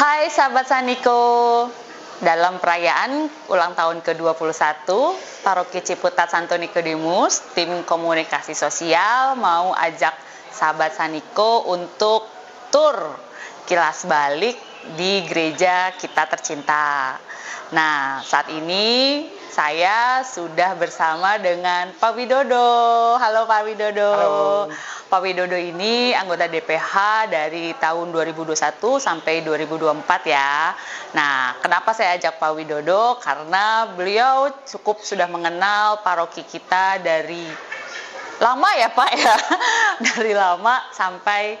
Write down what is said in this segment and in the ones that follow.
Hai sahabat Saniko, dalam perayaan ulang tahun ke-21 Paroki Ciputat Santo Nikodemus, tim komunikasi sosial mau ajak sahabat Saniko untuk tur kilas balik di gereja kita tercinta. Nah, saat ini saya sudah bersama dengan Pak Widodo. Halo Pak Widodo. Halo. Pak Widodo ini anggota DPH dari tahun 2021 sampai 2024 ya. Nah, kenapa saya ajak Pak Widodo? Karena beliau cukup sudah mengenal paroki kita dari lama ya Pak ya. Dari lama sampai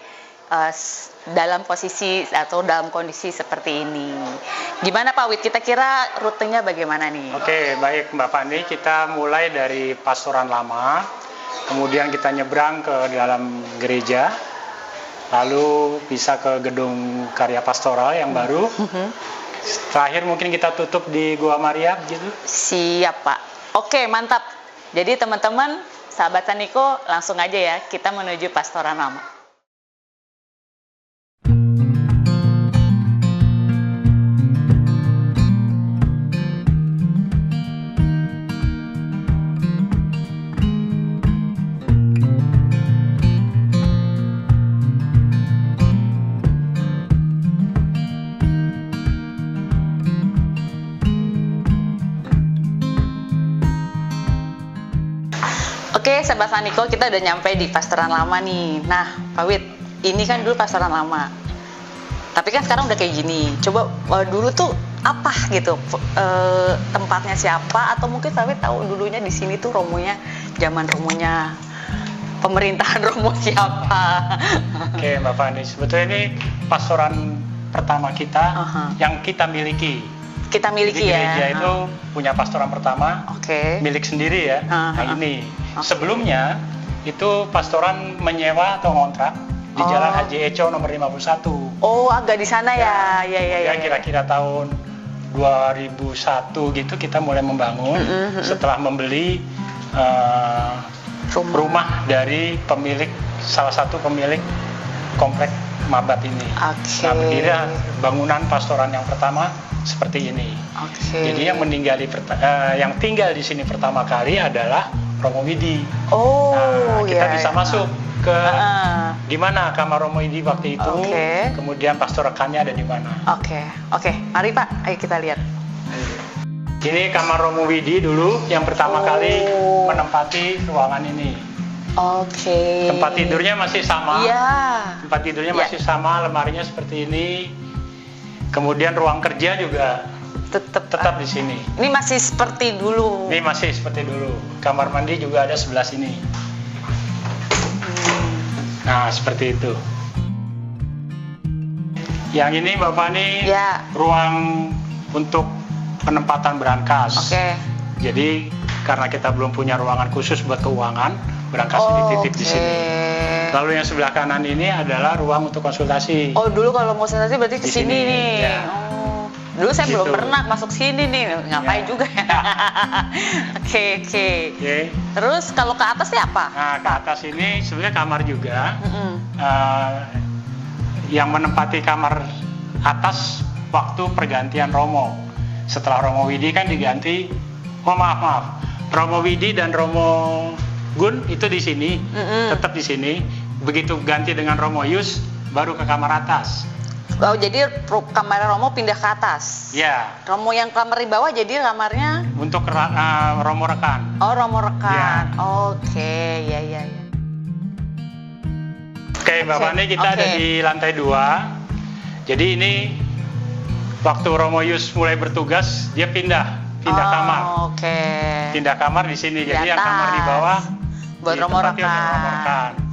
dalam posisi atau dalam kondisi seperti ini. Gimana Pak Wid? Kita kira rutenya bagaimana nih? Oke, baik Mbak Fani. Kita mulai dari pastoran lama, kemudian kita nyebrang ke dalam gereja, lalu bisa ke gedung karya pastoral yang baru. Terakhir mungkin kita tutup di Gua Maria gitu. Siap Pak. Oke, mantap. Jadi teman-teman, sahabat Saniko, langsung aja ya kita menuju pastoran lama. Oke, sahabat Saniko, kita udah nyampe di pastoran lama nih. Nah, Pak Wid, ini kan dulu pastoran lama. Tapi kan sekarang udah kayak gini. Coba dulu tuh apa gitu? Tempatnya siapa? Atau mungkin Pak Wid tahu dulunya di sini tuh romonya, zaman romonya pemerintahan Romo siapa? Oke, Mbak Fani. Sebetulnya ini pastoran pertama kita yang kita miliki. Kita miliki Jadi ya. gereja itu punya pastoran pertama, milik sendiri ya. Nah ini sebelumnya itu pastoran menyewa atau ngontrak di Jalan Haji Eco nomor 51. Oh, agak di sana ya. Ya. Kira-kira tahun 2001 gitu kita mulai membangun setelah membeli rumah dari salah satu pemilik komplek Mabat ini. Nah, berdiri bangunan pastoran yang pertama seperti ini. Jadi yang tinggal di sini pertama kali adalah Romo Widi. Nah, kita bisa masuk ke di mana kamar Romo Widi waktu itu. Kemudian pastor rekannya ada di mana. Oke. Mari Pak, ayo kita lihat. Ini kamar Romo Widi dulu yang pertama kali menempati ruangan ini. Tempat tidurnya masih sama. Tempat tidurnya masih sama, lemarinya seperti ini. Kemudian ruang kerja juga tetap di sini. Ini masih seperti dulu. Ini masih seperti dulu. Kamar mandi juga ada sebelah sini. Nah, seperti itu. Yang ini Mbak Fani, ruang untuk penempatan berangkas. Jadi karena kita belum punya ruangan khusus buat keuangan, berangkasnya dititip di sini. Lalu yang sebelah kanan ini adalah ruang untuk konsultasi. Oh, dulu kalau mau konsultasi berarti ke sini nih. Ya. Dulu saya belum pernah masuk sini nih, ngapain juga ya. Oke. Terus kalau ke atas ini apa? Nah, ke atas ini sebenarnya kamar juga. Yang menempati kamar atas waktu pergantian Romo. Setelah Romo Widi kan diganti. Maaf. Romo Widi dan Romo Gun itu di sini, tetap di sini. Begitu ganti dengan Romo Yus, baru ke kamar atas. Oh, jadi kamar Romo pindah ke atas? Ya. Romo yang kamar di bawah jadi kamarnya? Untuk Romo rekan. Oh, Romo rekan. Ya. Oke, ya. Oke, Mbak Fani, kita ada di lantai 2. Jadi ini waktu Romo Yus mulai bertugas, dia pindah kamar. Pindah kamar di sini. Jadi yang kamar di bawah buat Romo rekan.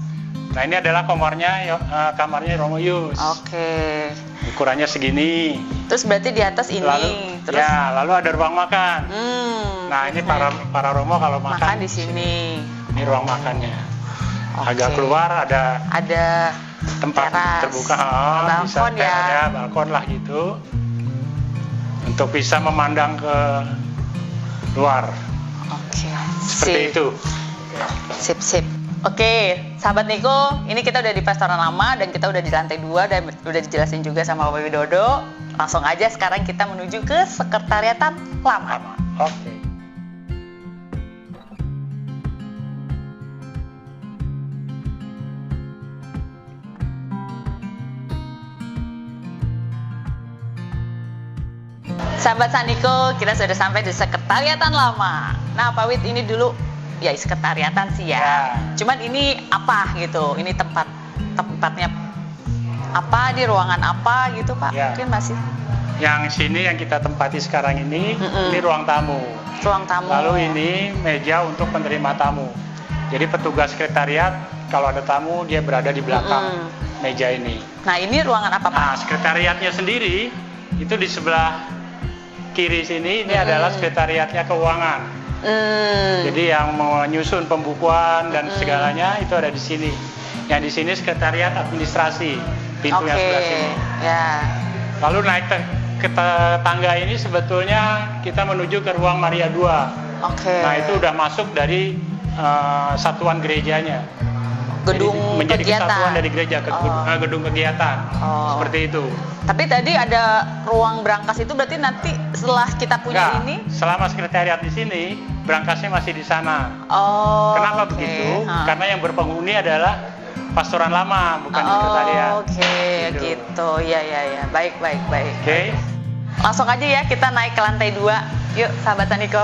Nah, ini adalah kamarnya Romo Yus. Ukurannya segini. Terus berarti di atas ini. Lalu ada ruang makan. Nah, ini para Romo kalau makan di sini. Ini ruang makannya. Agak keluar ada tempat teras, terbuka, balkon bisa ada balkon lah gitu. Untuk bisa memandang ke luar. Seperti itu. Sip. Oke, sahabat Niko, ini kita udah di Pastoran Lama dan kita udah di lantai 2 dan udah dijelasin juga sama Pak Widodo. Langsung aja sekarang kita menuju ke Sekretariatan Lama. Oke. Sahabat Saniko, kita sudah sampai di Sekretariatan Lama. Nah, Pak Wid, ini dulu ya sekretariatan sih ya. Cuman ini apa gitu? Ini tempatnya apa, di ruangan apa gitu, Pak? Ya. Mungkin masih. Yang sini yang kita tempati sekarang ini ruang tamu. Ruang tamu. Lalu ini meja untuk penerima tamu. Jadi petugas sekretariat kalau ada tamu dia berada di belakang meja ini. Nah, ini ruangan apa, Pak? Nah, sekretariatnya sendiri itu di sebelah kiri sini, ini adalah sekretariatnya keuangan. Jadi yang menyusun pembukuan dan segalanya itu ada di sini. Yang di sini sekretariat administrasi, pintu yang sebelah sini. Ya. Lalu naik ke tangga ini sebetulnya kita menuju ke ruang Maria 2. Nah, itu udah masuk dari satuan gerejanya. Gedung jadi, menjadi kegiatan. Kesatuan dari gereja, gedung kegiatan. Seperti itu. Tapi tadi ada ruang brankas itu berarti nanti setelah kita punya ini? Selama sekretariat di sini, brankasnya masih di sana. Kenapa begitu? Karena yang berpenghuni adalah Pastoran Lama, bukan sekretariat. Gitu. Ya. Baik. Oke. Langsung aja ya kita naik ke lantai 2. Yuk, sahabat Saniko.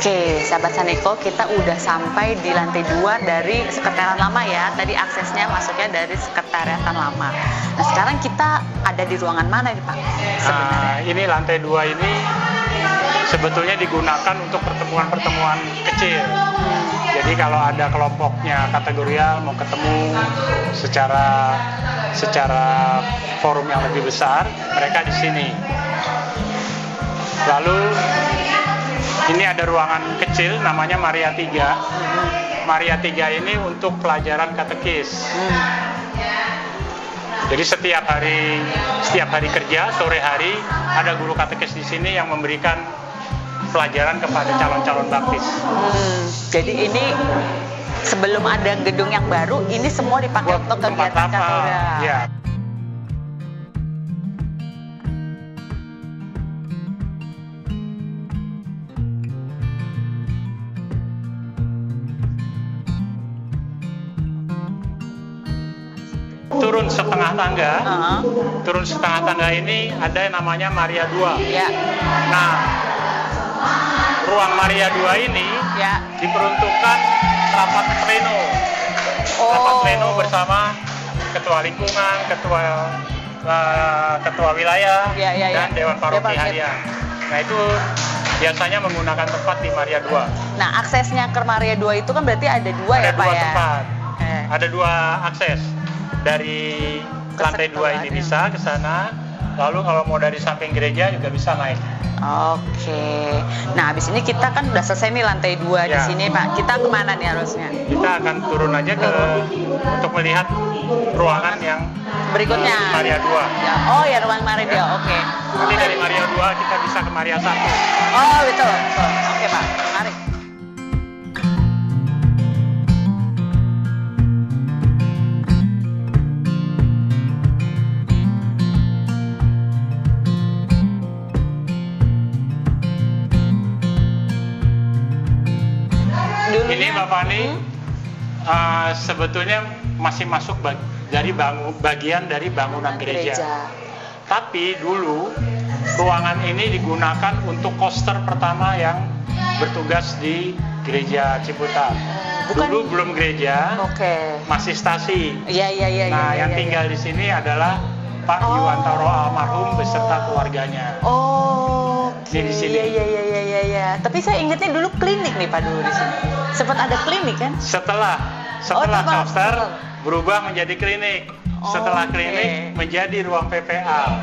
Oke, sahabat Saniko, kita udah sampai di lantai 2 dari Sekretariatan Lama ya. Tadi aksesnya masuknya dari Sekretariatan Lama. Nah, sekarang kita ada di ruangan mana nih, Pak? Sebenarnya. Ini lantai 2 ini sebetulnya digunakan untuk pertemuan-pertemuan kecil. Jadi kalau ada kelompoknya kategorial mau ketemu secara forum yang lebih besar, mereka di sini. Lalu ini ada ruangan kecil namanya Maria 3. Maria 3 ini untuk pelajaran katekis. Jadi setiap hari kerja, sore hari ada guru katekis di sini yang memberikan pelajaran kepada calon-calon baptis. Jadi ini sebelum ada gedung yang baru, ini semua dipakai untuk kegiatan katedral. Ya. Turun setengah tangga ini ada yang namanya Maria 2. Ya. Nah, ruang Maria 2 ini diperuntukkan rapat pleno. Rapat pleno bersama ketua lingkungan, ketua wilayah, dan Dewan Paroki Harian. Nah, itu biasanya menggunakan tempat di Maria 2. Nah, aksesnya ke Maria 2 itu kan berarti ada dua ya, Pak ya? Ada dua tempat. Ada dua akses. Dari lantai 2 ini bisa ke sana, lalu kalau mau dari samping gereja juga bisa naik. Oke. Nah, habis ini kita kan udah selesai nih lantai 2 di sini, Pak. Kita kemana nih harusnya? Kita akan turun aja untuk melihat ruangan yang berikutnya. Maria 2. Ya, ruang Maria 2. Oke. Nanti dari Maria 2 kita bisa ke Maria 1. Oh, betul. Oke, Pak. Mari. Ini Bapak Ani sebetulnya masih masuk bagian dari bangunan gereja. Tapi dulu ruangan ini digunakan untuk koster pertama yang bertugas di Gereja Ciputat. Bukan. Dulu belum gereja, masih stasi. Iya. Nah, yang tinggal di sini adalah Pak Yuwantoro almarhum beserta keluarganya. Ini di sini. Iya. Tapi saya ingatnya dulu klinik nih Pak dulu di sini. Sempat ada klinik kan? Setelah Koster berubah menjadi klinik. Setelah klinik menjadi ruang PPA.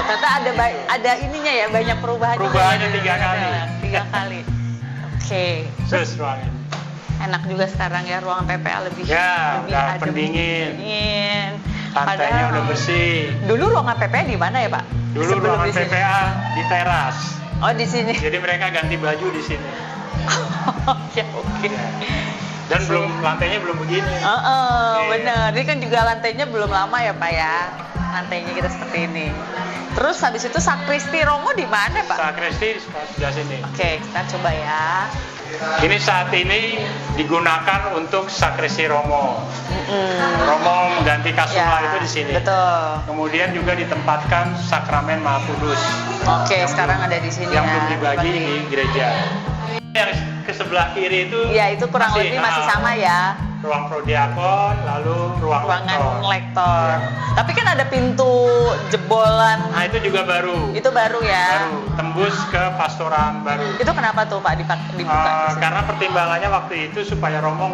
Ternyata ada ininya ya, banyak perubahan. Perubahannya 3 kali. 3 kali. Terus ruang ini. Enak juga sekarang ya, ruang PPA lebih udah adem, pendingin. Lantainya Padahal udah bersih. Dulu ruangan PPA di mana ya Pak? Dulu ruangan PPA di teras. Di sini. Jadi mereka ganti baju di sini. Oke. Dan lantainya belum begini. Bener. Ini kan juga lantainya belum lama ya Pak ya. Lantainya kita seperti ini. Terus habis itu sakristi Romo di mana Pak? Sakristi sebelah sini. Oke, kita coba ya. Ini saat ini digunakan untuk sakristi Romo. Romo mengganti kasumla itu di sini. Betul. Kemudian juga ditempatkan sakramen Maha Kudus. Sekarang ada di sini yang belum dibagi di gereja. Yang ke sebelah kiri itu itu kurang lebih masih sama ya. Ruang prodiakon, lalu ruangan lektor. Tapi kan ada pintu jebolan. Nah, itu juga baru. Itu baru ya. Baru, tembus ke pastoran baru. Itu kenapa tuh Pak dibuka? Karena pertimbangannya waktu itu supaya Romo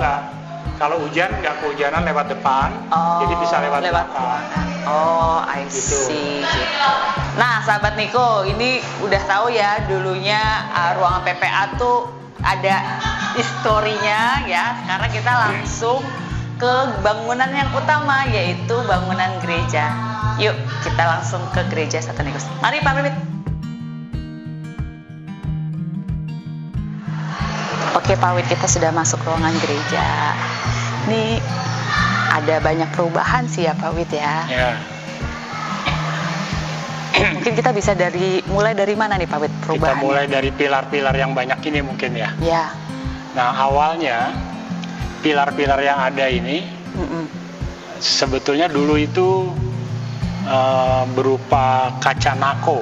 kalau hujan nggak kehujanan lewat depan, jadi bisa lewat belakang. I see. Gitu. Nah, sahabat Niko, ini udah tahu ya dulunya ruangan PPA tuh ada historinya ya. Sekarang kita langsung ke bangunan yang utama, yaitu bangunan gereja. Yuk, kita langsung ke gereja Satanikus. Mari Pak Pipit. Oke Pak Wid, kita sudah masuk ruangan gereja. Ini ada banyak perubahan sih ya Pak Wid ya. Mungkin kita bisa mulai dari mana nih Pak Wid perubahan? Kita mulai dari pilar-pilar yang banyak ini mungkin ya. Nah, awalnya pilar-pilar yang ada ini sebetulnya dulu itu berupa kaca nako.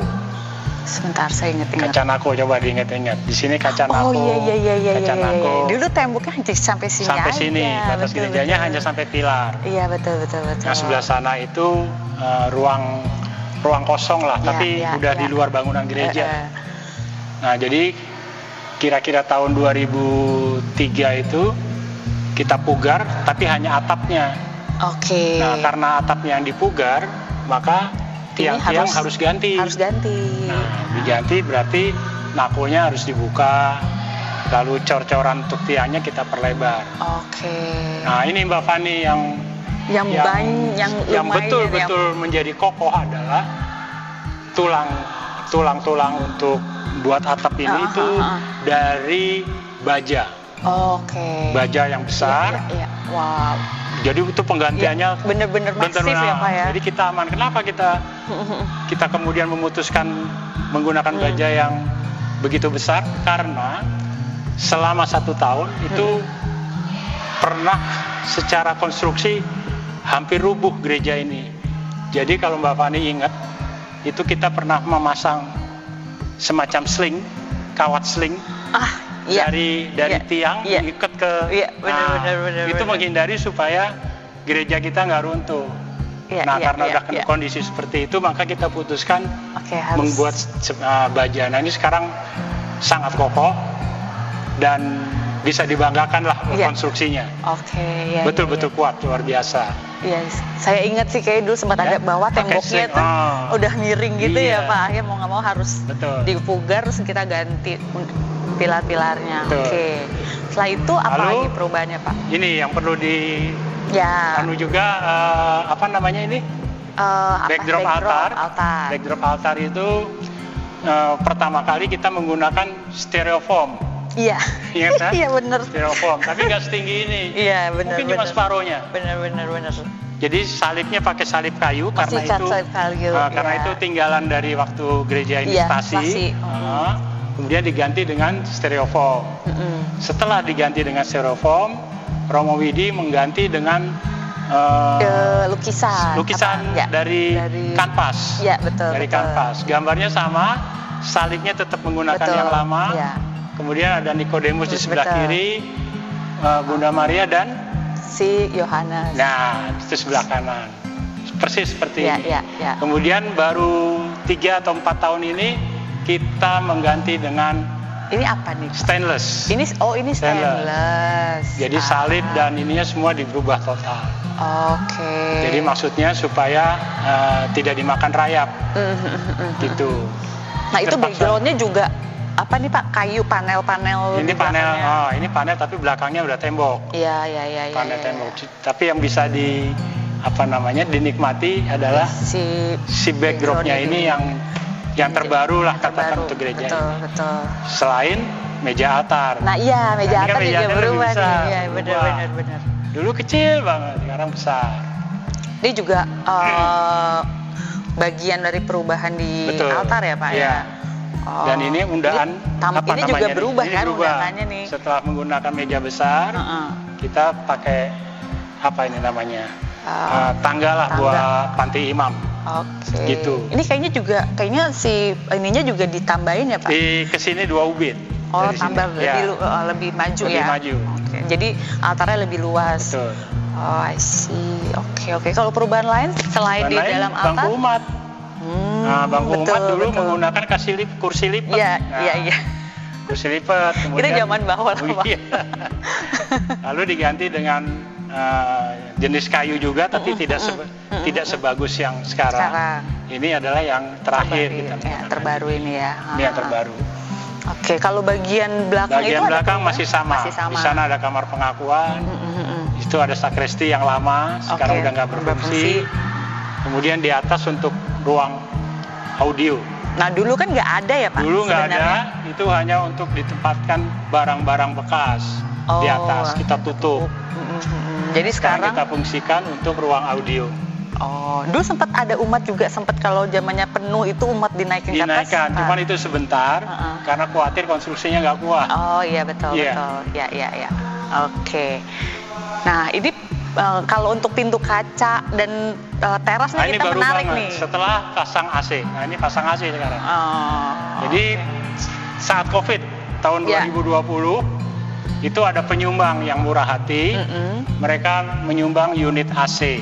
Sebentar, saya ingat-ingat. Kaca nako, coba diingat-ingat. Di sini kaca nako. Kaca nako. Dulu temboknya hanya sampai sini. Sampai sini. Batas gerejanya hanya sampai pilar. Iya, betul. Nah, sebelah sana itu ruang kosong lah, tapi udah di luar bangunan gereja. Nah, jadi kira-kira tahun 2003 itu kita pugar, tapi hanya atapnya. Nah, karena atapnya yang dipugar, maka tiang-tiang harus ganti. Nah, diganti berarti nakonya harus dibuka, lalu cor-coran untuk tiangnya kita perlebar. Nah, ini Mbak Fani yang betul-betul menjadi kokoh adalah tulang-tulang untuk buat atap ini itu dari baja. Baja yang besar. Wow. Jadi itu penggantiannya bener-bener masif ya Pak ya. Jadi kita aman. Kenapa kita kemudian memutuskan menggunakan baja yang begitu besar? Karena selama 1 tahun itu pernah secara konstruksi hampir rubuh gereja ini. Jadi kalau Mbak Fani ingat, itu kita pernah memasang semacam sling, kawat sling dari tiang diikat ke. Benar. Itu menghindari supaya gereja kita nggak runtuh. Karena udah kondisi seperti itu, maka kita putuskan membuat baja. Nah, ini sekarang sangat kokoh dan bisa dibanggakan lah konstruksinya. Betul-betul kuat, luar biasa. Saya ingat sih kayak dulu sempat ada bawah temboknya itu udah miring gitu ya Pak. Akhirnya mau nggak mau harus dipugar, terus kita ganti pilar-pilarnya. Setelah itu apa lagi perubahannya Pak? Ini yang perlu juga apa namanya ini? Backdrop altar. Backdrop altar itu pertama kali kita menggunakan styrofoam. Iya kan? Iya benar. Styrofoam, tapi nggak setinggi ini. Iya benar. Mungkin cuma separohnya. Benar. Jadi salibnya pakai salib kayu karena itu tinggalan dari waktu gereja ini stasi. Kemudian diganti dengan styrofoam. Setelah diganti dengan styrofoam, Romo Widi mengganti dengan lukisan dari kanvas. Iya betul. Dari kanvas. Gambarnya sama, salibnya tetap menggunakan yang lama. kemudian ada Nikodemus di sebelah Betul. kiri, Bunda Maria dan si Yohanes. nah itu sebelah kanan. Persis seperti Ya, ini. ya. Kemudian baru 3 atau 4 tahun ini kita mengganti dengan Ini apa nih, Pak? stainless. Ini stainless. Jadi salib dan ininya semua diubah total. Oke. Jadi maksudnya supaya tidak dimakan rayap, gitu. Nah itu Terpaksa. backgroundnya juga apa nih Pak? Kayu panel-panel. Ini di panel, belakangnya. ini panel tapi belakangnya udah tembok. Iya. Panel tembok. Tapi yang bisa dinikmati adalah si backdropnya ini yang terbaru lah katakan untuk gereja ini. Betul. Selain meja altar. Nah iya, meja Nah, ini kan altar meja juga altar lebih berubah nih. besar, Iya, berubah. benar. Dulu kecil banget, sekarang besar. Ini juga bagian dari perubahan di Betul. altar ya Pak Iya. ya. Oh. Dan ini undaan ini juga berubah Ini kan berubah. undangannya nih. Setelah menggunakan meja besar, kita pakai apa ini namanya? Tangga lah tangga. buat panti imam. Oke. Gitu. Ini kayaknya si ininya juga ditambahin ya Pak? Di kesini 2 ubin. Oh, Dari tambah sini. Ya, lebih maju lebih ya. maju. Oke. Jadi altarnya lebih luas. Betul. Oh, I see. Oke. Kalau perubahan lain selain Dan di lain, dalam altar? bangku umat. Nah, bangku umat dulu betul. menggunakan kursi lipat. Iya, Nah, iya. Kursi lipat. Itu zaman bawah lah, Pak. Iya. Lalu diganti dengan jenis kayu juga, tapi tidak sebagus yang sekarang. Ini adalah yang terakhir kita menggunakan. Terbaru ini ya. Ini yang terbaru. Oke, kalau bagian belakang itu Bagian ada belakang perubahan? masih sama. Di sana ada kamar pengakuan. Itu ada sakresti yang lama, sekarang Oke, udah nggak berfungsi. Kemudian di atas untuk ruang audio. Nah dulu kan nggak ada ya Pak? Dulu nggak ada, sebenarnya? itu hanya untuk ditempatkan barang-barang bekas di atas. Kita tutup. Jadi sekarang kita fungsikan untuk ruang audio. Oh, dulu sempat ada umat juga, sempat kalau zamannya penuh itu umat dinaikin ke atas. Dinaikkan, cuman itu sebentar karena khawatir konstruksinya nggak kuat. Oh iya betul. Ya. Oke. Nah ini kalau untuk pintu kaca dan terasnya Nah, ini kita baru menarik banget nih. setelah pasang AC. Nah ini pasang AC sekarang. Jadi saat COVID tahun 2020 itu ada penyumbang yang murah hati. Mereka menyumbang unit AC.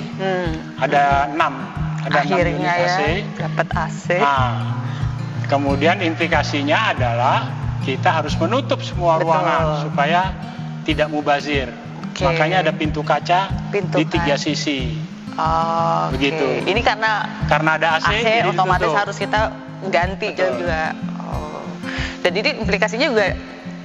Ada 6. Ada 6 unit AC. Dapat AC. Nah, kemudian implikasinya adalah kita harus menutup semua ruangan supaya tidak mubazir. Makanya ada pintu kaca di 3 sisi. Begitu. Ini karena ada AC jadi otomatis ditutup. harus kita ganti juga. Dan ini implikasinya juga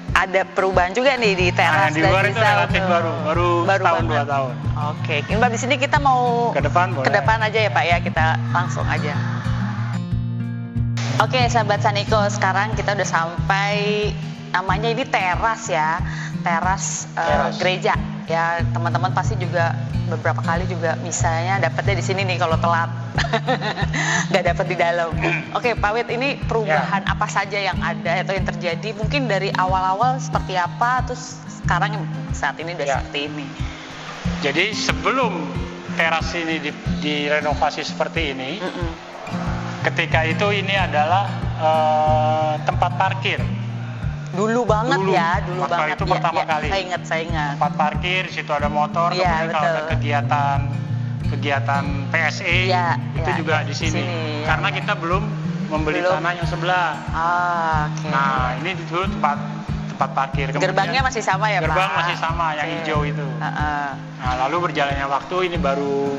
ada perubahan juga nih di teras di dan luar di itu sal. relatif baru setahun 2 tahun. Oke, Mbak di sini kita mau ke depan aja ya Pak ya, kita langsung aja. Oke, sahabat Saniko, sekarang kita udah sampai namanya ini teras ya, teras. Gereja ya. Teman-teman pasti juga beberapa kali juga misalnya dapatnya di sini nih kalau telat, nggak dapat di dalam. Oke, Pak Wit, ini perubahan apa saja yang ada atau yang terjadi? Mungkin dari awal-awal seperti apa, terus sekarang saat ini udah seperti ini. Jadi sebelum teras ini direnovasi seperti ini, ketika itu ini adalah tempat parkir. Dulu banget ya, dulu banget. Itu pertama kali. Saya ingat. Tempat parkir, situ ada motor, kemudian kalau ada kegiatan PSE, itu juga di sini. Karena kita belum membeli tanah yang sebelah. Nah, ini dulu tempat parkir. Kemudian, gerbangnya masih sama ya Pak? Gerbang masih sama, yang hijau itu. Nah, lalu berjalannya waktu, ini baru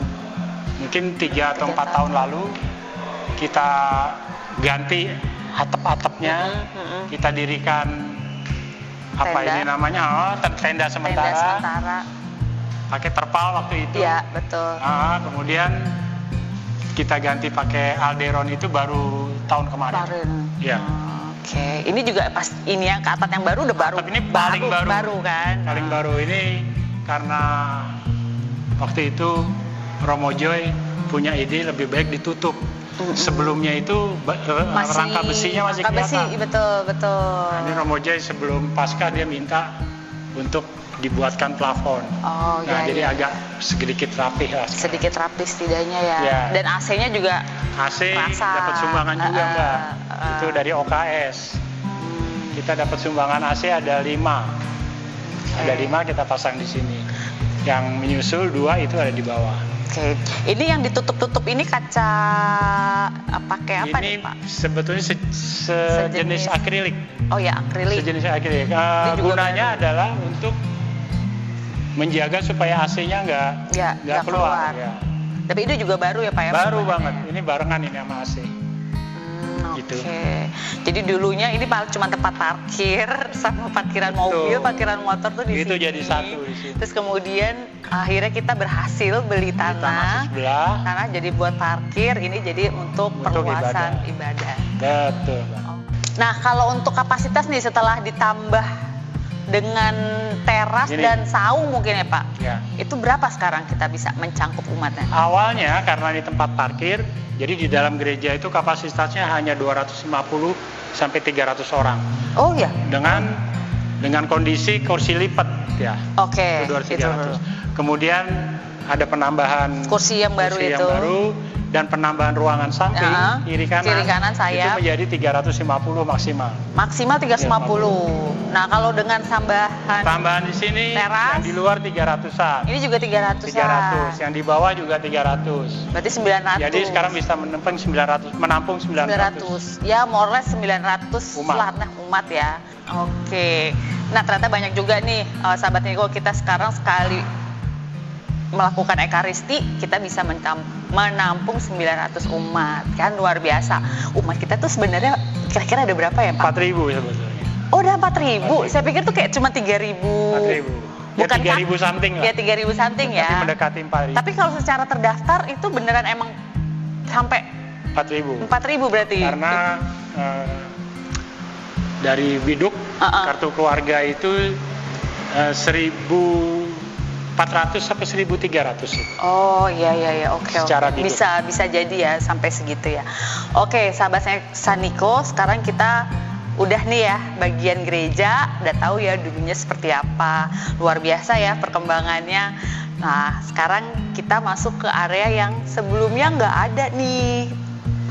mungkin 3 atau 4 tahun lalu, kita ganti atap-atapnya, kita dirikan ini namanya tenda sementara. Pakai terpal waktu itu. Iya, betul. Kemudian kita ganti pakai alderon itu baru tahun kemarin. Iya. Oke, ini juga pas ini yang ke atap yang baru udah baru. Ini paling baru kan? Paling baru ini karena waktu itu Romo Joy punya ide lebih baik ditutup. Sebelumnya itu rangka besinya masih kelihatan. Betul. Nah, ini Romo Joy sebelum Paskah dia minta untuk dibuatkan plafon. Jadi agak sedikit rapih lah. Sedikit rapih setidaknya ya. Dan AC-nya juga AC dapat sumbangan juga Mbak. Itu dari OKS. kita dapat sumbangan AC ada 5. Ada 5 kita pasang di sini. Yang menyusul 2 itu ada di bawah. Oke. Ini yang ditutup-tutup ini kaca pakai apa ini nih, Pak? Sebetulnya sejenis akrilik. Oh ya, akrilik. Sejenis akrilik. Gunanya adalah untuk menjaga supaya AC-nya nggak keluar. Ya. Tapi itu juga baru ya, Pak ya? Baru banget. Ini barengan ini sama AC. Gitu. Oke. Jadi dulunya ini cuma tempat parkir sama parkiran mobil, parkiran motor tuh di itu sini. jadi satu di sini. Terus kemudian akhirnya kita berhasil beli tanah sebelah. Tanah jadi buat parkir, ini jadi untuk perluasan ibadah. Betul. Nah, kalau untuk kapasitas nih setelah ditambah dengan teras dan saung mungkin ya, Pak? Ya. Itu berapa sekarang kita bisa mencangkup umatnya? Awalnya karena ini tempat parkir, jadi di dalam gereja itu kapasitasnya hanya 250 sampai 300 orang. Oh ya. Dengan kondisi kursi lipat ya. Oke. 200-300. Kemudian ada penambahan kursi yang baru dan penambahan ruangan samping kiri kanan saya itu menjadi 350 maksimal. Maksimal 350. Nah, kalau dengan tambahan di sini teras, yang di luar 300-an. Ini juga 300-an. 300, yang di bawah juga 300. Berarti 900. Jadi sekarang bisa menampung 900. Ya, more or less 900 umat ya. Oke. Nah, ternyata banyak juga nih sahabat Niko, kita sekarang sekali melakukan ekaristi kita bisa menampung 900 umat, kan luar biasa. Umat kita tuh sebenarnya kira-kira ada berapa ya, Pak? 4.000 sebetulnya. Oh, udah 4.000. Saya pikir tuh kayak cuma 3.000. 4.000. Bukan 3.000 something lah. Ya 3.000 something ya. Tapi mendekati 4.000. Tapi kalau secara terdaftar itu beneran emang sampai 4.000. 4.000 berarti. Karena dari biduk kartu keluarga itu 1.400 sampai 1.300. Oh iya, oke. Bisa jadi ya sampai segitu ya. Oke, sahabat Saniko, sekarang kita udah nih ya bagian gereja, udah tahu ya dulunya seperti apa. Luar biasa ya perkembangannya. Nah, sekarang kita masuk ke area yang sebelumnya nggak ada nih.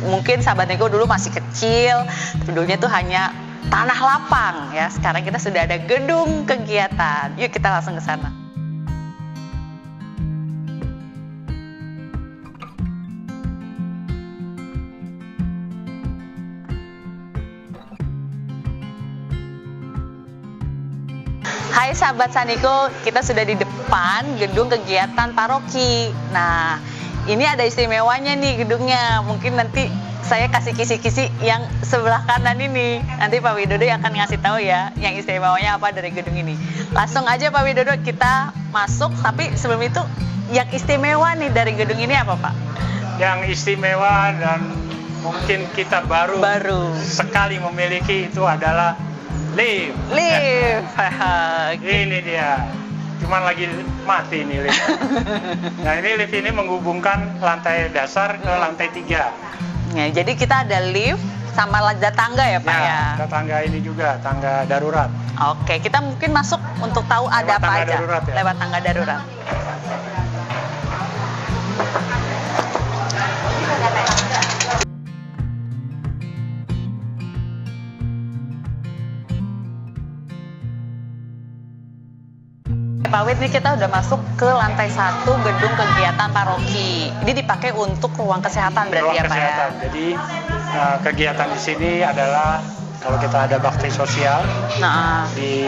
Mungkin sahabat Niko dulu masih kecil, dulunya tuh hanya tanah lapang ya. Sekarang kita sudah ada gedung kegiatan. Yuk kita langsung ke sana. Hai sahabat Saniko, kita sudah di depan gedung kegiatan paroki. Nah, ini ada istimewanya nih gedungnya. Mungkin nanti saya kasih kisi-kisi yang sebelah kanan ini. Nanti Pak Widodo yang akan ngasih tahu ya, yang istimewanya apa dari gedung ini. Langsung aja Pak Widodo kita masuk, tapi sebelum itu yang istimewa nih dari gedung ini apa Pak? Yang istimewa dan mungkin kita baru sekali memiliki itu adalah lift. Ini dia. Cuman lagi mati nih lift. Nah, ini lift ini menghubungkan lantai dasar ke lantai 3. Ya, jadi kita ada lift sama ada tangga ya Pak ya? Ada tangga ini juga, tangga darurat. Oke, kita mungkin masuk untuk tahu ada apa aja lewat tangga darurat. Pak Wid, nih kita udah masuk ke lantai 1 gedung kegiatan paroki. Ini dipakai untuk ruang kesehatan berarti ya Pak ya? Jadi kegiatan di sini adalah kalau kita ada bakti sosial, di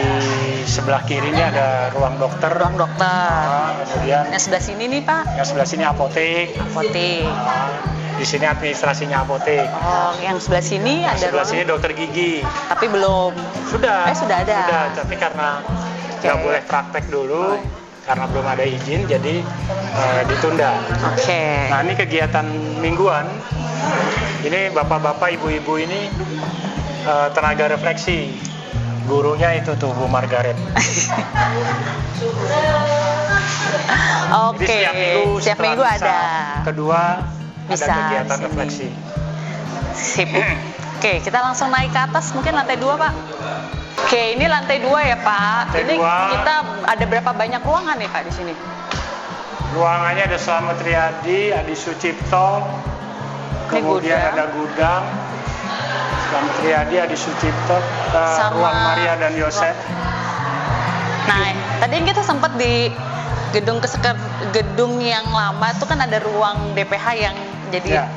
sebelah kiri ini ada ruang dokter. Ruang dokter. Kemudian yang sebelah sini nih Pak? Yang sebelah sini apotek. Di sini administrasinya apotek. Oh, yang sebelah sini ada. Sebelah sini dokter gigi. Tapi belum. Sudah. Sudah ada. Sudah, tapi karena nggak boleh praktek dulu karena belum ada izin, jadi ditunda. Nah, ini kegiatan mingguan. Ini bapak-bapak, ibu-ibu ini tenaga refleksi. Gurunya itu tuh Bu Margaret. Oke. Setiap minggu ada. Kedua ada kegiatan refleksi. Sip. Oke, kita langsung naik ke atas, mungkin lantai 2 Pak. Oke, ini lantai 2 ya Pak. Ini kita ada berapa banyak ruangan nih Pak di sini? Ruangannya ada Slamet Riyadi, Adi Sucipto, kemudian ada gudang, Slamet Riyadi, Adi Sucipto, ruang Maria dan Yosef. Nah, tadi kita sempat di gedung yang lama itu kan ada ruang DPH yang jadi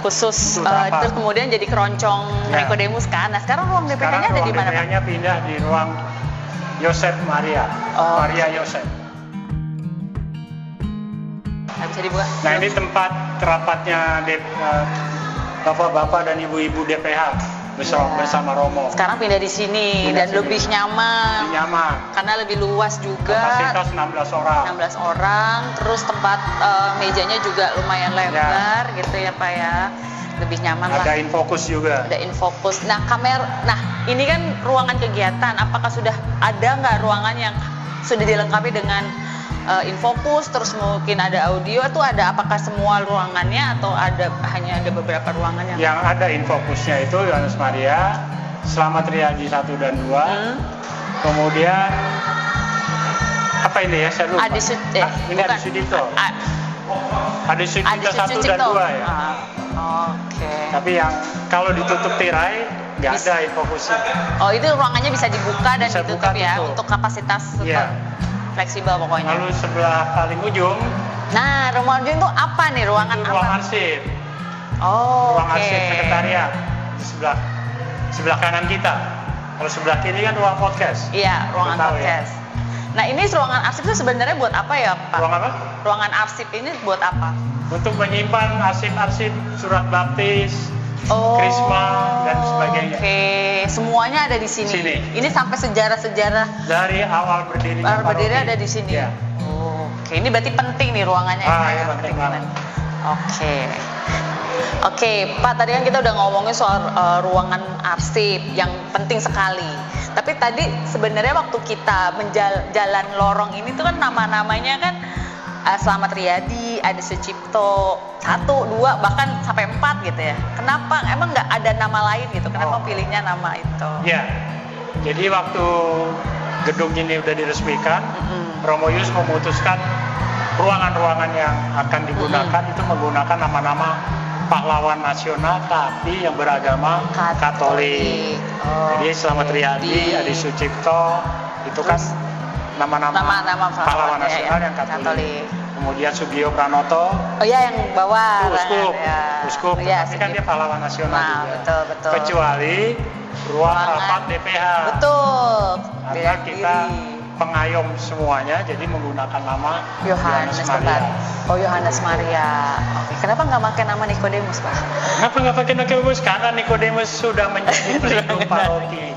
khusus, terus kemudian jadi keroncong Nikodemus kan. Nah, sekarang ruang DPH-nya ada di mana, Pak? DPH-nya pindah di ruang Yosef Maria, Maria Yosef. Nah, bisa dibuka. Nah, ini tempat rapatnya bapak-bapak dan ibu-ibu DPH bersama Romo. Sekarang pindah di sini dan lebih nyaman. Karena lebih luas juga. Kapasitas 16 orang. 16 orang, terus tempat mejanya juga lumayan lebar gitu ya, Pak ya. Lebih nyaman lah. Ada infocus juga. Ada infocus. Nah, ini kan ruangan kegiatan. Apakah sudah ada nggak ruangan yang sudah dilengkapi dengan infocus, terus mungkin ada audio, itu ada apakah semua ruangannya atau hanya ada beberapa ruangan yang ada infocusnya itu Yohanes Maria, Slamet Riyadi 1 dan 2. Kemudian apa ini ya, saya lupa. Ini Adi Sucipto. Adi Sucipto 1 dan 2 ya. Oke. Tapi yang kalau ditutup tirai nggak ada infocusnya. Oh, itu ruangannya bisa dibuka dan ditutup ya untuk kapasitas fleksibel pokoknya. Lalu sebelah paling ujung. Nah, ruang ujung itu apa nih? Ruangan apa? Ruang arsip. Ruang arsip sekretariat di sebelah kanan kita. Kalau sebelah kiri kan ruang podcast. Iya, ruangan podcast. Ya. Nah, ini ruangan arsip itu sebenarnya buat apa ya, Pak? Ruang apa? Ruangan arsip ini buat apa? Untuk menyimpan arsip-arsip surat baptis, krisma dan sebagainya. Oke, semuanya ada di sini. Ini sampai sejarah-sejarah dari awal berdirinya. Berdiri ada di sini. Ya. Oke, ini berarti penting nih ruangannya. Ya, penting banget. Oke, Pak, tadi kan kita udah ngomongin soal ruangan arsip yang penting sekali. Tapi tadi sebenarnya waktu kita jalan lorong ini tuh kan nama-namanya kan Slamet Riyadi, Adi Sucipto 1, 2, bahkan sampai 4 gitu ya. Kenapa? Emang nggak ada nama lain gitu? Kenapa pilihnya nama itu? Ya, jadi waktu gedung ini udah diresmikan, Romo Yus memutuskan ruangan-ruangan yang akan digunakan itu menggunakan nama-nama pahlawan nasional tapi yang beragama Katolik. Jadi Slamet Riyadi, Adi Sucipto itu kan nama-nama pahlawan nasional yang Katolik. Kemudian Sugio Pranoto. Oh iya, yang bawah. Uskup. Tapi kan dia pahlawan nasional juga. Betul. Kecuali ruang rapat DPH. Betul. Karena kita pengayom semuanya, jadi menggunakan nama Yohanes Maria. Yohanes Maria. Oke. Kenapa nggak pakai nama Nikodemus, Pak? Kenapa nggak pakai Nikodemus? Karena Nikodemus sudah menjadi pelindung paroki.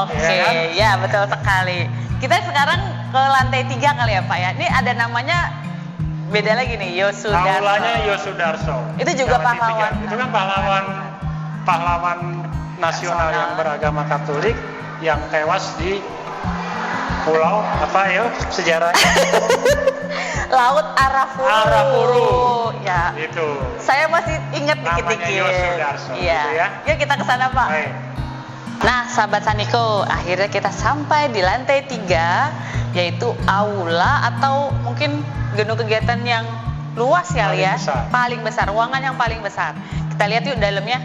Oke, ya betul sekali. Kita sekarang ke lantai 3 kali ya, Pak ya. Ini ada namanya beda lagi nih, Yosudarso. Aulanya Yosudarso. Itu juga pahlawan. Itu kan pahlawan nasional yang beragama Katolik yang tewas di pulau sejarahnya? Laut Arafuru. Ya. Itu. Saya masih ingat dikit-dikit. Yosudarso. Iya. Gitu ya. Yuk kita ke sana, Pak. Baik. Nah, sahabat Saniko, akhirnya kita sampai di lantai 3, yaitu aula atau mungkin gedung kegiatan yang luas kali ya. Paling besar, ruangan yang paling besar. Kita lihat yuk dalamnya.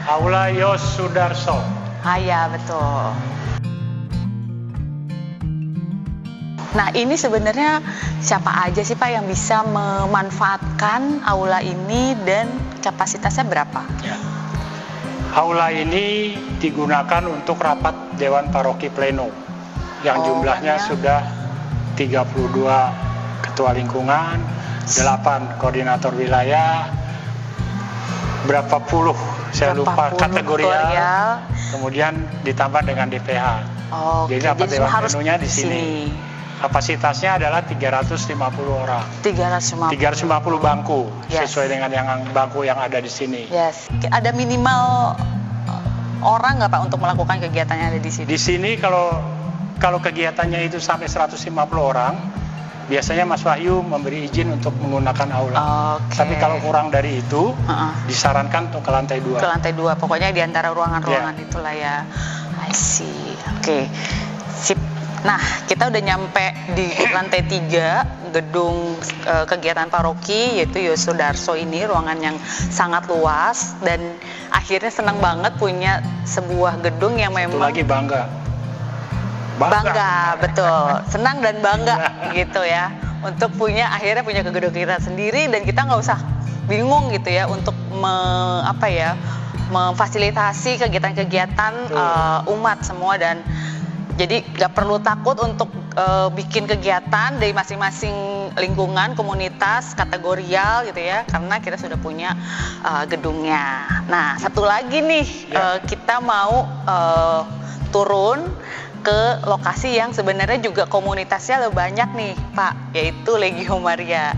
Aula Yosudarso. Ya, betul. Nah, ini sebenarnya siapa aja sih, Pak, yang bisa memanfaatkan aula ini dan kapasitasnya berapa? Ya. Aula ini digunakan untuk rapat Dewan Paroki Pleno yang jumlahnya sudah 32 ketua lingkungan, 8 koordinator wilayah, berapa puluh saya lupa kategorial, kemudian ditambah dengan DPH. Jadi rapat Dewan Plenonya di sini. Kapasitasnya adalah 350 orang. 350 bangku, sesuai dengan yang bangku yang ada di sini. Yes. Ada minimal orang nggak, Pak, untuk melakukan kegiatan yang ada di sini? Di sini kalau kegiatannya itu sampai 150 orang, biasanya Mas Wahyu memberi izin untuk menggunakan aula. Tapi kalau kurang dari itu, disarankan untuk ke lantai 2. Ke lantai 2, pokoknya di antara ruangan-ruangan itulah ya. I see. Oke. Sip. Nah, kita udah nyampe di lantai 3 gedung kegiatan paroki, yaitu Yosudarso ini, ruangan yang sangat luas, dan akhirnya senang banget punya sebuah gedung yang memang lagi bangga, betul, senang dan bangga gitu ya, untuk akhirnya punya gedung kita sendiri, dan kita nggak usah bingung gitu ya untuk memfasilitasi kegiatan-kegiatan umat semua, dan jadi nggak perlu takut untuk bikin kegiatan dari masing-masing lingkungan, komunitas, kategorial gitu ya, karena kita sudah punya gedungnya. Nah, satu lagi nih, kita mau turun ke lokasi yang sebenarnya juga komunitasnya lebih banyak nih, Pak, yaitu Legio Maria.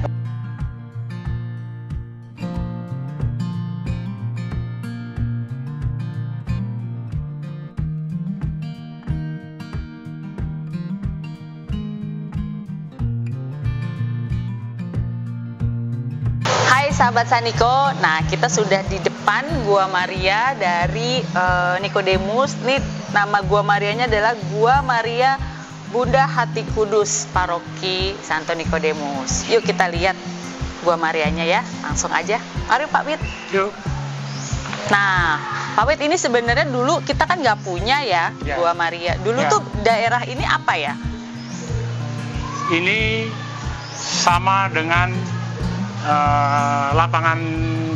Sahabat Saniko, nah kita sudah di depan Gua Maria dari Nikodemus. Nih nama Gua Marianya adalah Gua Maria Bunda Hati Kudus Paroki Santo Nikodemus. Yuk kita lihat Gua Marianya ya, langsung aja. Mari Pak Wit. Yuk. Nah, Pak Wit, ini sebenarnya dulu kita kan nggak punya ya Gua Maria. Dulu tuh daerah ini apa ya? Ini sama dengan lapangan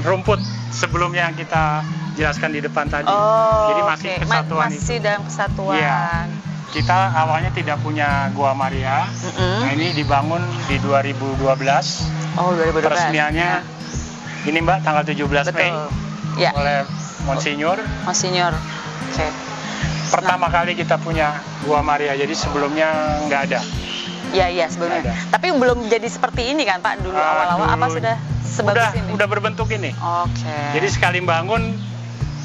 rumput sebelumnya yang kita jelaskan di depan tadi. Jadi masih kesatuan masih dalam kesatuan. Ya, kita awalnya tidak punya Gua Maria. Nah, ini dibangun di 2012. Oh, 2012. Peresmiannya ini Mbak tanggal 17 Mei oleh Monsinyur. Oke. Pertama kali kita punya Gua Maria. Jadi sebelumnya nggak ada. Iya sebelumnya. Tapi belum jadi seperti ini kan Pak dulu awal-awal, apa sudah sebagus ini? Udah berbentuk ini. Oke. Jadi sekali bangun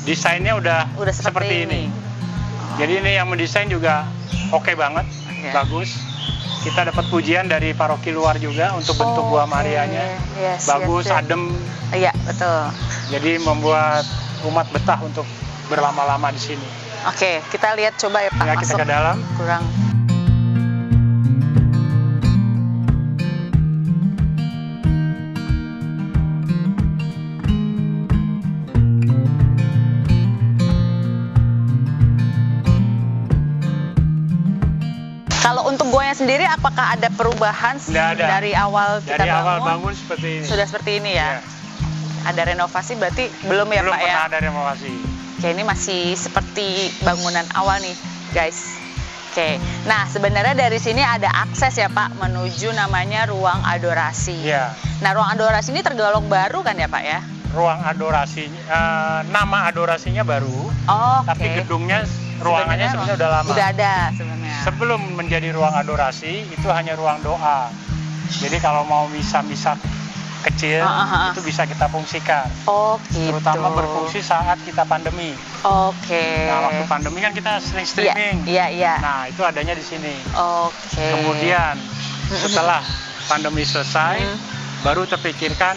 desainnya udah seperti ini. Jadi ini yang mendesain juga oke banget, bagus. Kita dapat pujian dari paroki luar juga untuk bentuk Gua Marianya. Bagus, adem. Iya, betul. Jadi membuat umat betah untuk berlama-lama di sini. Oke, kita lihat coba ya Pak. Ya, kita ke dalam. Kurang. Kalau untuk guanya sendiri, apakah ada perubahan dari awal kita dari awal bangun seperti ini? Sudah seperti ini ya? Ada renovasi berarti belum ya Pak ya? Belum pernah ada renovasi. Oke, ini masih seperti bangunan awal nih guys. Oke, nah sebenarnya dari sini ada akses ya Pak menuju namanya ruang adorasi. Iya. Nah, ruang adorasi ini tergolong baru kan ya Pak ya? Ruang adorasi, nama adorasinya baru, tapi gedungnya, ruangannya sebenarnya udah lama. Udah ada sebenarnya. Sebelum menjadi ruang adorasi, itu hanya ruang doa. Jadi kalau mau misa-misa kecil, itu bisa kita fungsikan. Gitu. Terutama berfungsi saat kita pandemi. Nah, waktu pandemi kan kita sering streaming. Iya. Nah, itu adanya di sini. Oke. Kemudian setelah pandemi selesai, baru terpikirkan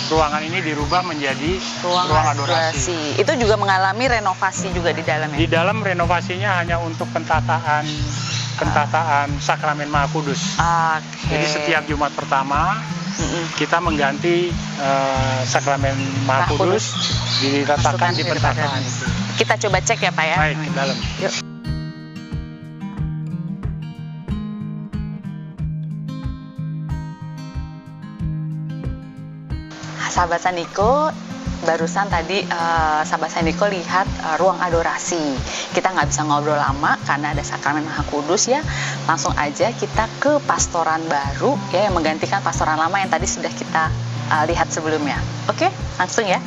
ruangan ini dirubah menjadi ruang adorasi. Itu juga mengalami renovasi juga di dalamnya? Di dalam renovasinya hanya untuk pentataan Sakramen Maha Kudus. Jadi setiap Jumat pertama kita mengganti Sakramen Maha Kudus diletakkan di pentataan itu. Kita coba cek ya Pak ya. Baik, ke dalam. Yuk. Sahabat Saniko, barusan tadi Sahabat Saniko lihat ruang adorasi. Kita nggak bisa ngobrol lama karena ada Sakramen Maha Kudus ya. Langsung aja kita ke pastoran baru ya, yang menggantikan pastoran lama yang tadi sudah kita lihat sebelumnya. Oke, langsung ya.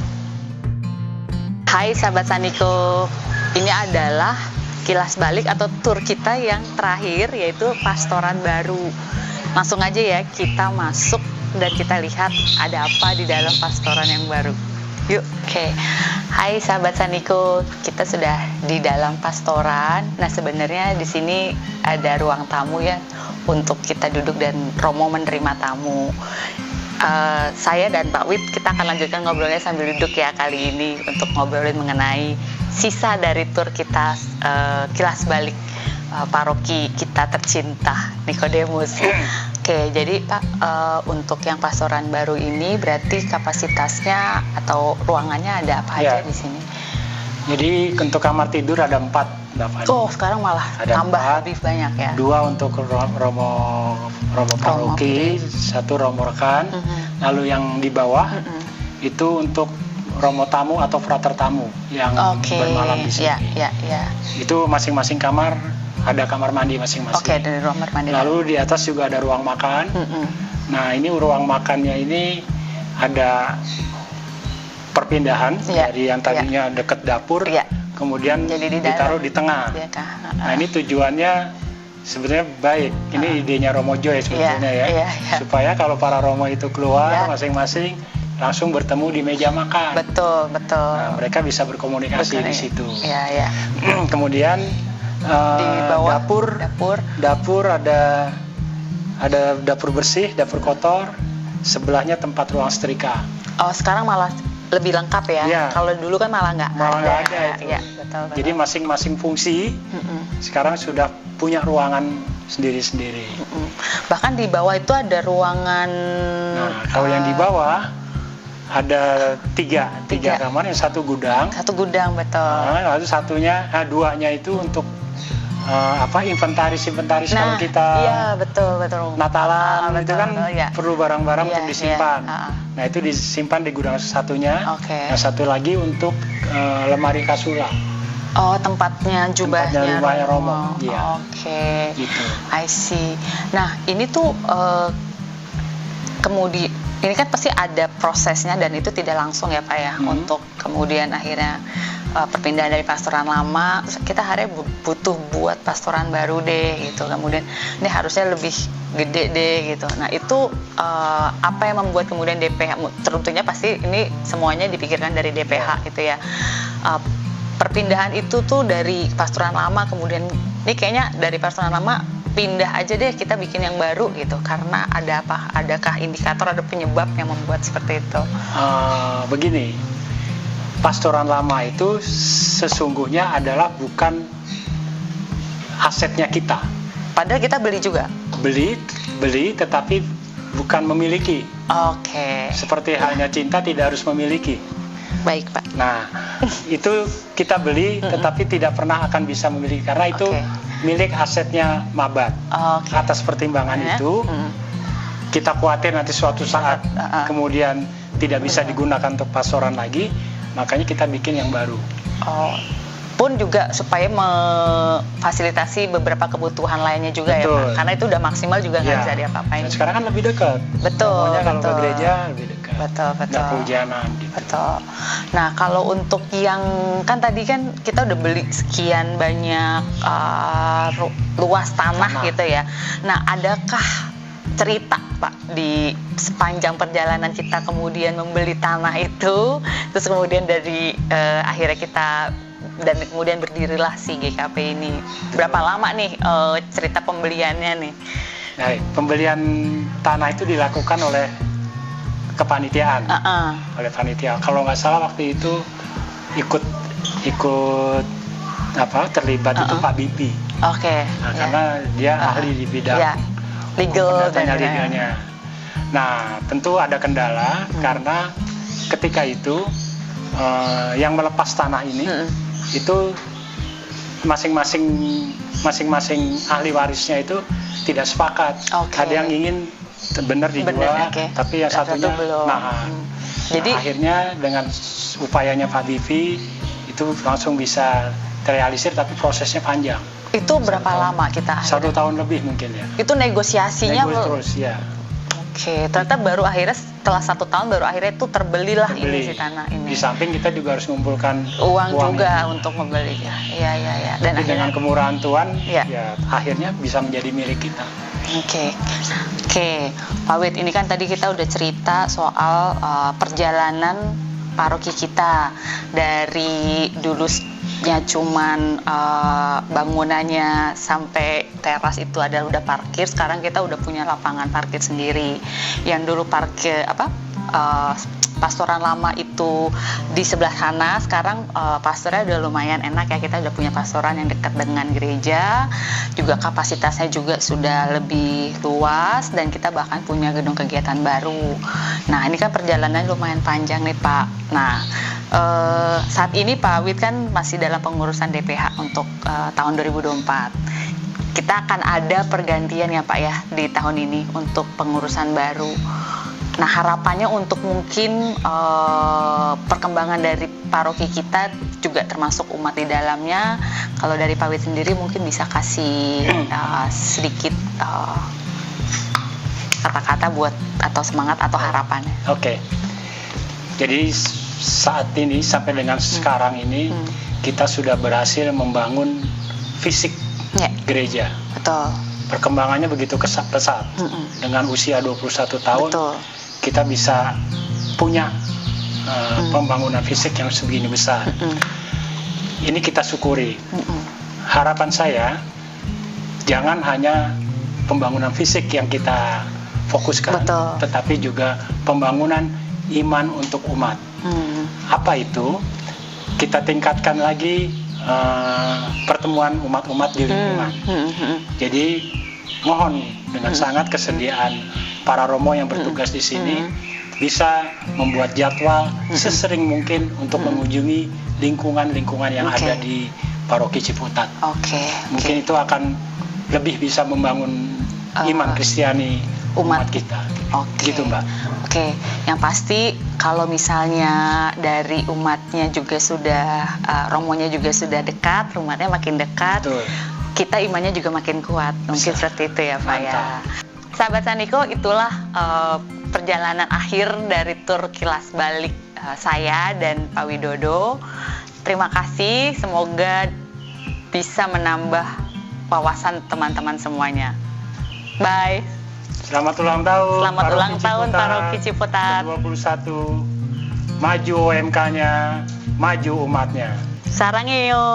Hai Sahabat Saniko, ini adalah kilas balik atau tur kita yang terakhir, yaitu pastoran baru. Langsung aja ya kita masuk dan kita lihat ada apa di dalam pastoran yang baru. Yuk. Oke. Hai sahabat Saniko, kita sudah di dalam pastoran. Nah, sebenarnya di sini ada ruang tamu ya untuk kita duduk dan Romo menerima tamu. Saya dan Pak Wit kita akan lanjutkan ngobrolnya sambil duduk ya kali ini untuk ngobrolin mengenai sisa dari tur kita kilas balik paroki kita tercinta Nikodemus. Oke, jadi Pak, untuk yang pastoran baru ini berarti kapasitasnya atau ruangannya ada apa aja di sini? Jadi untuk kamar tidur ada 4, Bapak. Oh, sekarang malah ada tambah 4, lebih banyak ya. 2 untuk romo paroki, 1 romo rekan. Lalu yang di bawah itu untuk romo tamu atau frater tamu yang bermalam di sini. Itu masing-masing kamar ada kamar mandi masing-masing. Dari ruang mandi. Lalu di atas juga ada ruang makan. Nah, ini ruang makannya ini ada perpindahan dari yang tadinya dekat dapur, kemudian ditaruh di tengah. Nah, ini tujuannya sebenarnya baik. Ini idenya Romo Joy sebetulnya supaya kalau para Romo itu keluar masing-masing langsung bertemu di meja makan. Betul. Nah, mereka bisa berkomunikasi di situ. Kemudian di bawah dapur ada dapur bersih, dapur kotor. Sebelahnya tempat ruang setrika. Oh, sekarang malah lebih lengkap ya. Kalau dulu kan malah nggak ada itu. Betul. Jadi masing-masing fungsi sekarang sudah punya ruangan sendiri-sendiri. Bahkan di bawah itu ada ruangan. Nah, kalau yang di bawah ada tiga kamar, yang 1 gudang. 1 gudang, betul. Nah, lalu duanya itu untuk inventaris kalau kita betul Natalan itu kan perlu barang-barang untuk disimpan. Nah, itu disimpan di gudang satunya. Yang satu lagi untuk lemari kasula. Oh, tempatnya jubahnya Romo. Gitu. I see. Nah, ini tuh kemudian ini kan pasti ada prosesnya dan itu tidak langsung ya Pak ya, untuk kemudian akhirnya perpindahan dari pastoran lama, terus kita akhirnya butuh buat pastoran baru deh gitu, kemudian ini harusnya lebih gede deh gitu. Nah, itu apa yang membuat kemudian DPH, tentunya pasti ini semuanya dipikirkan dari DPH gitu ya, perpindahan itu tuh dari pastoran lama, kemudian ini kayaknya dari pastoran lama pindah aja deh, kita bikin yang baru gitu, karena ada apa? Adakah indikator, ada penyebab yang membuat seperti itu? Begini, pastoran lama itu sesungguhnya adalah bukan asetnya kita. Padahal kita beli juga? Beli, tetapi bukan memiliki. Seperti halnya cinta tidak harus memiliki. Baik Pak. Nah, itu kita beli tetapi tidak pernah akan bisa memiliki, karena itu milik asetnya Mabat. Atas pertimbangan itu kita khawatir nanti suatu saat kemudian tidak bisa digunakan untuk pastoran lagi, makanya kita bikin yang baru. Pun juga supaya memfasilitasi beberapa kebutuhan lainnya juga. Betul. Ya Pak, karena itu udah maksimal juga nggak bisa diapa-apain. Dan sekarang kan lebih dekat. Pokoknya kalau ke gereja lebih dekat. Betul. Nggak kehujanan gitu. Betul. Nah, kalau untuk yang kan tadi kan kita udah beli sekian banyak luas tanah gitu ya. Nah, adakah cerita Pak di sepanjang perjalanan kita kemudian membeli tanah itu, terus kemudian dari akhirnya kita dan kemudian berdirilah si GKP ini. Berapa lama nih cerita pembeliannya nih? Nah, pembelian tanah itu dilakukan oleh kepanitiaan, oleh panitia. Kalau nggak salah waktu itu ikut terlibat itu Pak Bipi. Nah, karena dia ahli di bidang legalnya. Nah, tentu ada kendala karena ketika itu yang melepas tanah ini itu masing-masing ahli warisnya itu tidak sepakat. Ada yang ingin benar dijual, tapi yang satunya belum. Jadi akhirnya dengan upayanya Pak Bivi itu langsung bisa terrealisir, tapi prosesnya panjang. Itu berapa lama kita? 1 tahun lebih mungkin ya. Itu negosiasinya terus ya. Ternyata baru akhirnya setelah 1 tahun baru akhirnya itu terbeli ini si tanah ini. Di samping kita juga harus mengumpulkan uang juga itu untuk membeli. Iya. Dan dengan kemurahan Tuhan, ya akhirnya bisa menjadi milik kita. Pak Wid, ini kan tadi kita udah cerita soal perjalanan paroki kita dari dulusnya cuman bangunannya sampai teras itu ada udah parkir, sekarang kita udah punya lapangan parkir sendiri. Yang dulu parkir pastoran lama itu di sebelah sana, sekarang pastornya udah lumayan enak ya, kita udah punya pastoran yang dekat dengan gereja, juga kapasitasnya juga sudah lebih luas, dan kita bahkan punya gedung kegiatan baru. Nah, ini kan perjalanan lumayan panjang nih Pak. Nah, saat ini Pak Wid kan masih dalam pengurusan DPH untuk tahun 2024. Kita akan ada pergantian ya Pak ya di tahun ini untuk pengurusan baru. Nah, harapannya untuk mungkin perkembangan dari paroki kita juga termasuk umat di dalamnya. Kalau dari Pak Wid sendiri mungkin bisa kasih sedikit kata-kata buat atau semangat atau harapannya. Oke. Jadi saat ini sampai dengan sekarang ini kita sudah berhasil membangun fisik gereja. Betul. Perkembangannya begitu pesat. Dengan usia 21 tahun kita bisa punya pembangunan fisik yang segini besar. Ini kita syukuri. Harapan saya jangan hanya pembangunan fisik yang kita fokuskan, tetapi juga pembangunan iman untuk umat. Apa itu? Kita tingkatkan lagi pertemuan umat-umat di lingkungan. Jadi mohon dengan sangat kesediaan para romo yang bertugas di sini bisa membuat jadwal sesering mungkin untuk mengunjungi lingkungan-lingkungan yang ada di paroki Ciputat. Mungkin itu akan lebih bisa membangun iman Kristiani umat kita. Gitu Mbak. Yang pasti kalau misalnya dari umatnya juga sudah, romonya juga sudah dekat, umatnya makin dekat, kita imannya juga makin kuat. Mungkin seperti itu ya Pak ya. Sahabat Saniko, itulah perjalanan akhir dari tur kilas balik saya dan Pak Widodo. Terima kasih, semoga bisa menambah wawasan teman-teman semuanya. Bye. Selamat ulang tahun. Selamat ulang tahun Paroki Ciputat. 21. Maju OMK-nya, maju umatnya. Sarangeo.